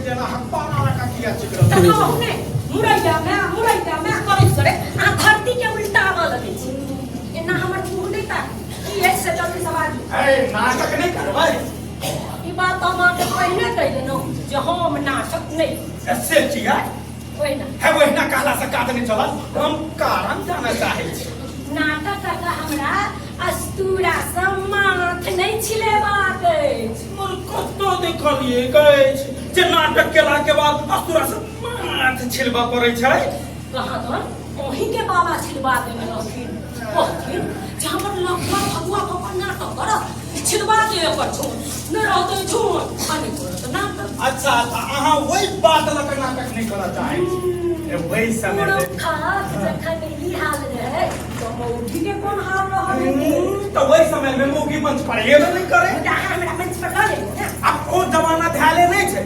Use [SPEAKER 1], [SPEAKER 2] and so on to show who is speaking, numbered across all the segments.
[SPEAKER 1] जना हप्पाना रखा किया चिकरा
[SPEAKER 2] तनाव ने मुरैया में करे आ धरती के उल्टावा लगे छी एना हमर मुंह नहीं ता ई ऐसे जल्दी सवाल
[SPEAKER 1] ए नाटक नहीं करबै
[SPEAKER 2] ई बात हम के पहले कह देनो जे हम नाटक नहीं
[SPEAKER 1] ऐसे किया
[SPEAKER 2] ओइना
[SPEAKER 1] है वहिना कहला से काट नहीं चलत हम कारण जाना चाहे छी
[SPEAKER 2] नाटक का हमरा अस्तूरा सम्मानत नहीं छिलेबाक अछि
[SPEAKER 1] मोर कतो देखलिए गए जे नाटक केला के बाद अस्तूरा से माथ छिलबा पड़ै छै
[SPEAKER 2] कहाँ तो ओही के बाबा छिलबा देने रहथिन कहथिन जे हमर लखवा भगवा भगवान नाटक कर छिलबा के पर छो न रहते छो अनि करत नाटक
[SPEAKER 1] अच्छा अहाँ वही बात लक नाटक नहीं करऽ चाहे छी वही समय में
[SPEAKER 2] खास जखन ई हाल रहे तो मौगी के कोन हाल रहल
[SPEAKER 1] तो वही समय में मौगी मंच पर ये नहीं करे
[SPEAKER 2] हमरा मंच पर ले ना
[SPEAKER 1] अब ओ जमाना ध्याले नहीं छै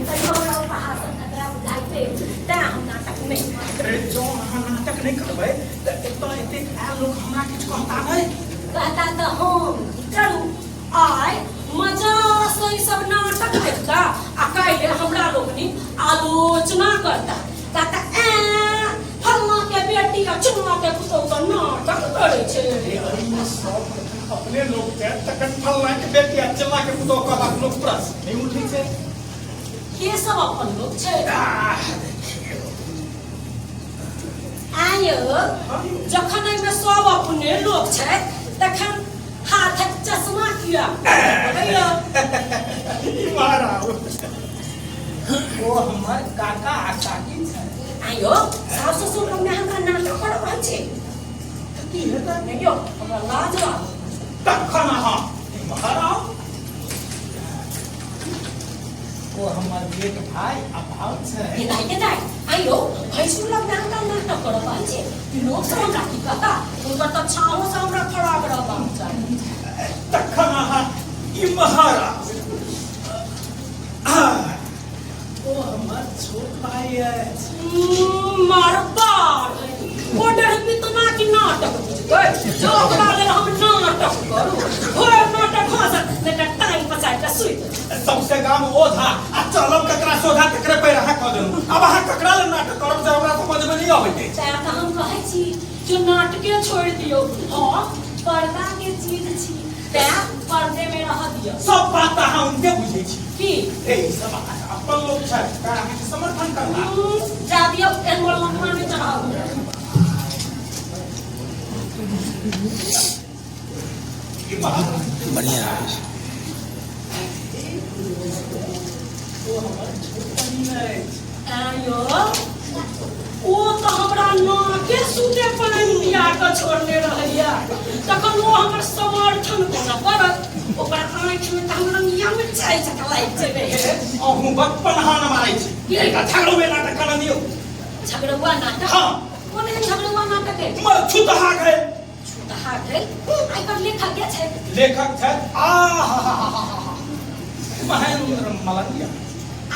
[SPEAKER 2] तैयो हमरा पहाड़ से खतरा बुझाइते ता हम नाटक नहीं
[SPEAKER 1] अरे जो अहाँ नाटक नहीं करबै त एतऽ एते आयल लोग हमरा किछ कहता नहीं
[SPEAKER 2] कहता तो हम करू आय मजा से सब नाटक देखता आ काहे हमरा लोगनी आलोचना करता कहता फल्ला के बेटी का चुन्ना के पुतौ का नाटक करे छे
[SPEAKER 1] अरे सब अपने लोग के तखन फल्ला के बेटी आ चल्ला के पुतो का बात लोग प्रश्न नहीं उठै छै
[SPEAKER 2] के सब अपन लोग छे आयो जखन में सब अपने लोग छे तखन हाथ चश्मा किया भैया
[SPEAKER 1] महाराज वो हमर काका आ काकी छै
[SPEAKER 2] आयो सास ससुर लोग ने हमरा नाटक करबै छे
[SPEAKER 1] की हेतै
[SPEAKER 2] देखियो हमरा लाज लाग
[SPEAKER 1] तखन अहाँ महाराज वो हमर बेट भाई अभाव छै
[SPEAKER 2] के दाई आयो भैंसुर लोग ने हमरा नाटक करबै छे कि लोग सब हमरा की कहता उनका तो छाओ से हमरा खड़ा करबा चाहिए
[SPEAKER 1] तखन अहाँ ई महाराज ओ हमर छोट भाई है
[SPEAKER 2] मारबार ऑर्डर कितना की नाटक बुझबै जो ओकरा लेल हम नाटक करू होय नाटक भाषा बेटा टाइम पचाइ के सुइत
[SPEAKER 1] सबसे गाम ओझा आ चलब ककरा सोधा तकरे पे रहा क देनु अब अहाँ ककरा लेल नाटक करब जे हमरा समझ में नहीं आबै छै
[SPEAKER 2] तें त हम कहै छी जो नाटके छोड़ दियो हां पर्दा के चीज छी तें पर्दे में रह दियो
[SPEAKER 1] सब बात अहाँ उनके बुझै छी
[SPEAKER 2] की
[SPEAKER 1] ए सब अपन लोग छै अहाँ के समर्थन करना
[SPEAKER 2] जा दियो एनवल लखमा में चढ़ाओ
[SPEAKER 1] ई बात
[SPEAKER 3] बढ़िया
[SPEAKER 2] आयो ओ तो हमरा नाके सूते पर इंडिया के छोड़ने रहैया तखन वो हमर समर्थन कोना करत ओकर आँख में त हमरा नियम चाहि सकलै जेबे
[SPEAKER 1] अहू बचपन हां न मारै छी एकटा झगड़ो में नाटक कर दियो
[SPEAKER 2] झगड़ुआ नाटक
[SPEAKER 1] हां
[SPEAKER 2] कोन है झगड़ुआ नाटक है
[SPEAKER 1] मर छुतहा है
[SPEAKER 2] छुतहा है आई पर लेखक के छै
[SPEAKER 1] लेखक छै आ महेंद्र मलंगिया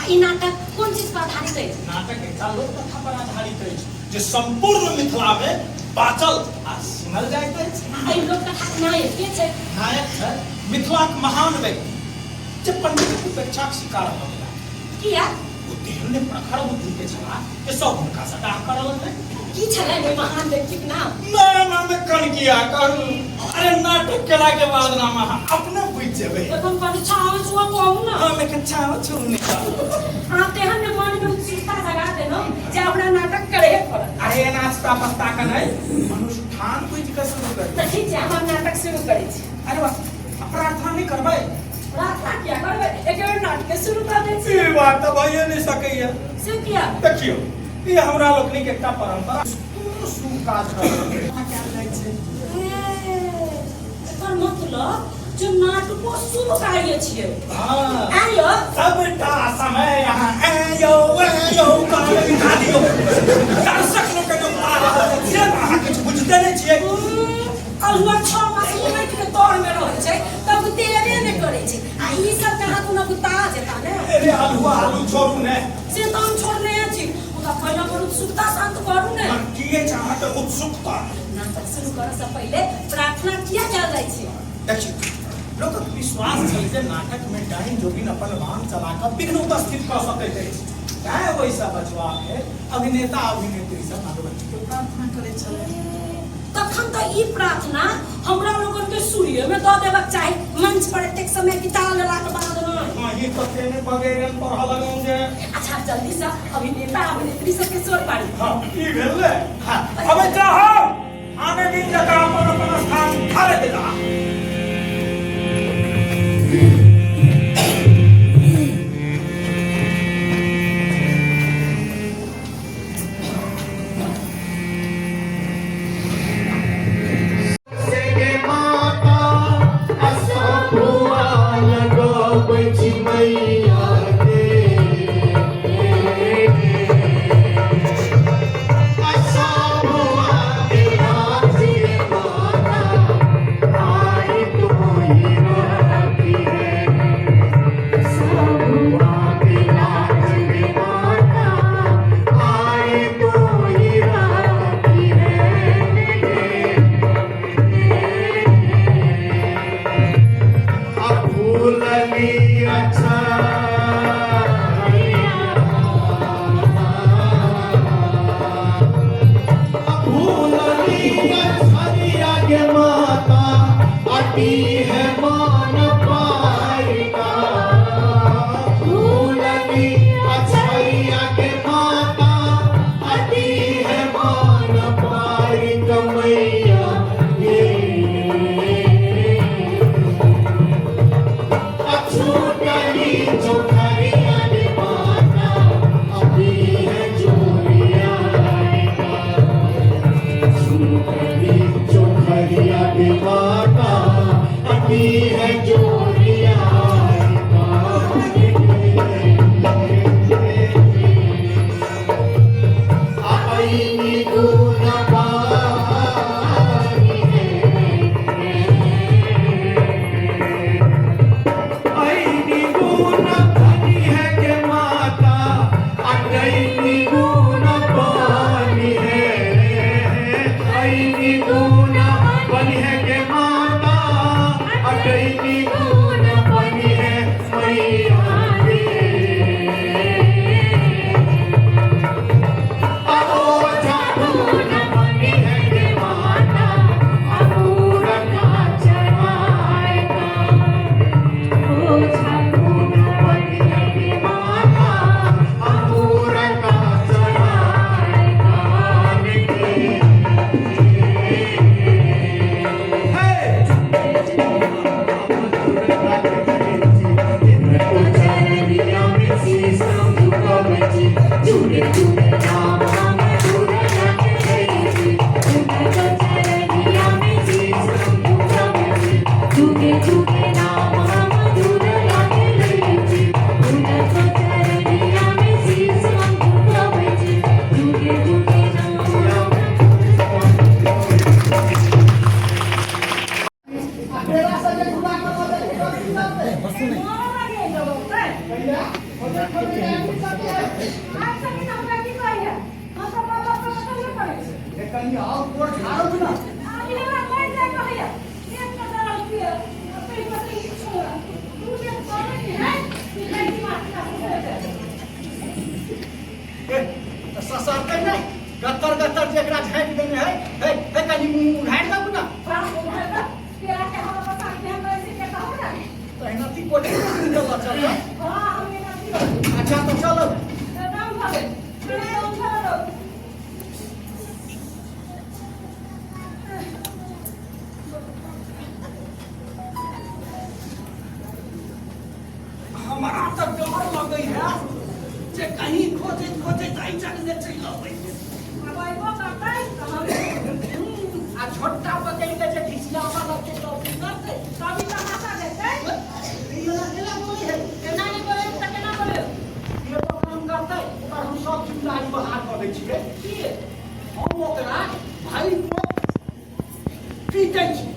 [SPEAKER 2] आई नाटक कोन चीज पर आधारित है
[SPEAKER 1] नाटक एकटा लोक कथा पर आधारित अछि जे संपूर्ण मिथिला में बाचल आ सुनल जाइत अछि
[SPEAKER 2] आई लोक कथा नायक के छै
[SPEAKER 1] नायक छै मिथिला के महान व्यक्ति जे पंडित के उपेक्षाक शिकार भ गेला
[SPEAKER 2] किया
[SPEAKER 1] ओ तेहन प्रखर बुद्धि के छला जे सब हुनका सटा करल नहि
[SPEAKER 2] की छलै रे महान व्यक्ति के नाम
[SPEAKER 1] नाम में कन किया करू अरे नाटक केला के बाद नाम अहाँ अपने बुझ जेबै
[SPEAKER 2] अपन परीक्षा आवे छुआ कहू ना
[SPEAKER 1] हम एक छाव छु नहीं
[SPEAKER 2] हां तेहन ने मन में उत्सुकता जगा देनो जे हमरा नाटक करे पड़त
[SPEAKER 1] अरे नाचता पस्ता का नहीं अनुष्ठान बुझ के शुरू कर
[SPEAKER 2] त ठीक छै हम नाटक शुरू करै छी
[SPEAKER 1] अरे वाह प्रार्थना नहीं करबै
[SPEAKER 2] प्रार्थना किया करबै एक बेर नाटक शुरू कर दै छी
[SPEAKER 1] ई बात त भइए नहीं सकैया
[SPEAKER 2] से किया
[SPEAKER 1] देखियो ई हमरा लोकनी के एकटा परंपरा सु काज रहल क्या जाइ छै
[SPEAKER 2] एकर मतलब जो नाटको शुरू करिए छियै
[SPEAKER 1] हां
[SPEAKER 2] आयो
[SPEAKER 1] सबटा समय यहाँ आयो काल बिता दियो दर्शक लोग के जो मार से अहाँ किछ बुझते नहीं छियै
[SPEAKER 2] अलुआ 6 मास उमैट के तौर में रहै छै तब तेरे ने करै छै आ ई सब कहाँ कोनो गुता जेता ने
[SPEAKER 1] अरे आलू छोड़ू ने
[SPEAKER 2] से तो हम छोड़ने छी ओका पहिला पर उत्सुकता शांत करू ने
[SPEAKER 1] किए चाहत उत्सुकता
[SPEAKER 2] नाटक शुरू करे से पहले प्रार्थना किया जा जाइ छै
[SPEAKER 1] देखिए लोकक विश्वास छल जे नाटक में डाइन जोगिन अपन वाहन चला कर विघ्न उपस्थित कऽ सकैत अछि। तैं ओहिसँ बचबाक लेल अभिनेता अभिनेत्री सब भगवती के प्रार्थना करैत छलै।
[SPEAKER 2] तखन तऽ ई प्रार्थना हमरा लोगन के सूर्य में दऽ देबाक चाही, मंच पर एतेक समय बिता लेलाक बाद नहि।
[SPEAKER 1] हाँ, ये कते में बगैरन पढ़ा लगन जे।
[SPEAKER 2] अच्छा जल्दी से अभिनेता अभिनेत्री सबके स्वर पाड़ी।
[SPEAKER 1] हाँ, ई भेलै। हाँ, अब जाओ आने दिन जका अपन अपन स्थान खाली देला। अच्छा तो चलो हमारा तो डर लग गई है जे कहीं खोजे खोजे जाई चल चल आ छोटा बकरी के जे घिसला वाला के तो करते कभी का हाथा देते ये लगा बोली है केना नहीं बोले त केना बोले ये तो काम करते पर हम सब जिम्मेदारी बाहर कर दै छिए की हम ओकरा भाई को पीटै छी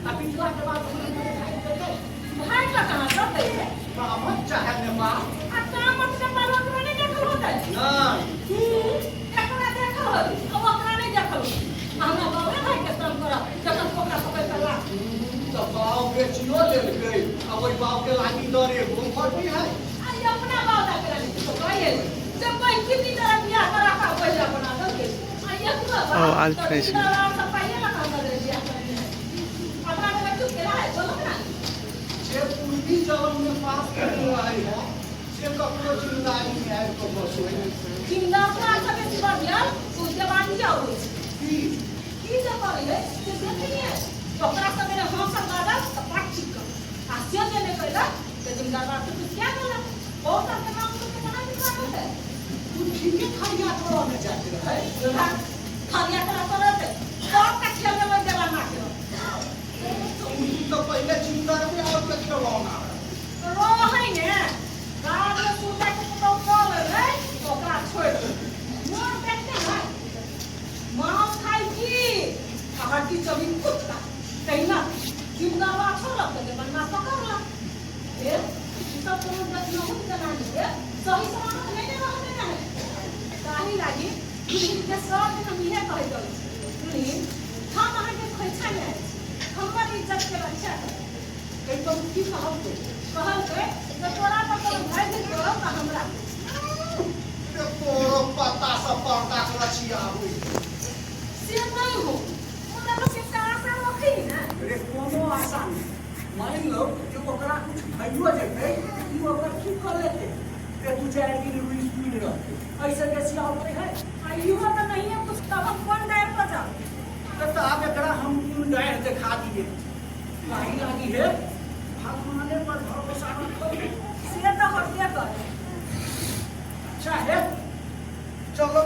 [SPEAKER 1] आ पिटला के बाद भाई का कहां करते है काम चाहे ने मां आ काम से पालो तो नहीं देखल होता नहीं एकरा देखल अब ओकरा नहीं देखल हमरा बाबा भाई के काम करा जब कोकरा पकड़ कर ला तो बाव बेचियो ले गई
[SPEAKER 3] बाप के लागी दरे वो फट है
[SPEAKER 1] आई अपना बात करा ली तो कहे जब कोई कितनी तरह बियाह करा का पहले बना दो के आई एक बाबा
[SPEAKER 4] Oh, I'll trace you.
[SPEAKER 1] सब पहले लगा दे बियाह करने अपना का चुप के रहा है बोलो ना
[SPEAKER 3] जे पूर्वी जवन में पास कर रही है से कपड़ो जिम्मेदारी में है तो बस वही
[SPEAKER 1] जिंदा अपना सब के सिवा दिया तो जवान जाओ की जब पर है ये देखनी है तो अपना सब मेरे हाथ से गाड़ा पाट चिक आसिया देने करेगा तो जिंदाबाद तो क्या करना बहुत सारे काम तो बना दिखा है
[SPEAKER 3] तू ठीक है खड़िया थोड़ा में जाते है
[SPEAKER 1] खालिया करा तो रहते सब का खेल में जवान ना करो
[SPEAKER 3] तो पहले चिंता में और के खिलौना
[SPEAKER 1] रो है ने गाड़ में सूता के तो बोल है तो का छोड़ मोर देखते हैं मांस खाई की हड्डी चबी कुत्ता कहीं ना जिंदाबाद छोड़ के बनना पकड़ ला ये सब तो जब न हो जना है सही समान नहीं रहते हैं काहे लागी दुनिया के सब हम ये कह दो दुनिया हम आगे कोई छाने हमारी इज्जत के रक्षा कर कहीं तो की कहब के तो तोरा पर तो भाई के करो का हमरा
[SPEAKER 3] रे पोरो पता सब पर्दा के रचिया हुई
[SPEAKER 1] से नहीं हो ओना लोग के आशा रखी ना
[SPEAKER 3] रे कोनो आसान मान लो कि ओकरा कुछ भइयो जेते ई ओकरा ठीक कर लेते ते तू जाए कि रुई स्पीड रह
[SPEAKER 1] ऐसे कैसे आओ है आयु तो नहीं है कुछ तब हम कौन दायर पर जाओ
[SPEAKER 3] तो आप एकरा हम क्यों डायर दिखा दिए लाही लागी है भगवान पर भरोसा रखो
[SPEAKER 1] से तो हत्या कर
[SPEAKER 3] अच्छा है चलो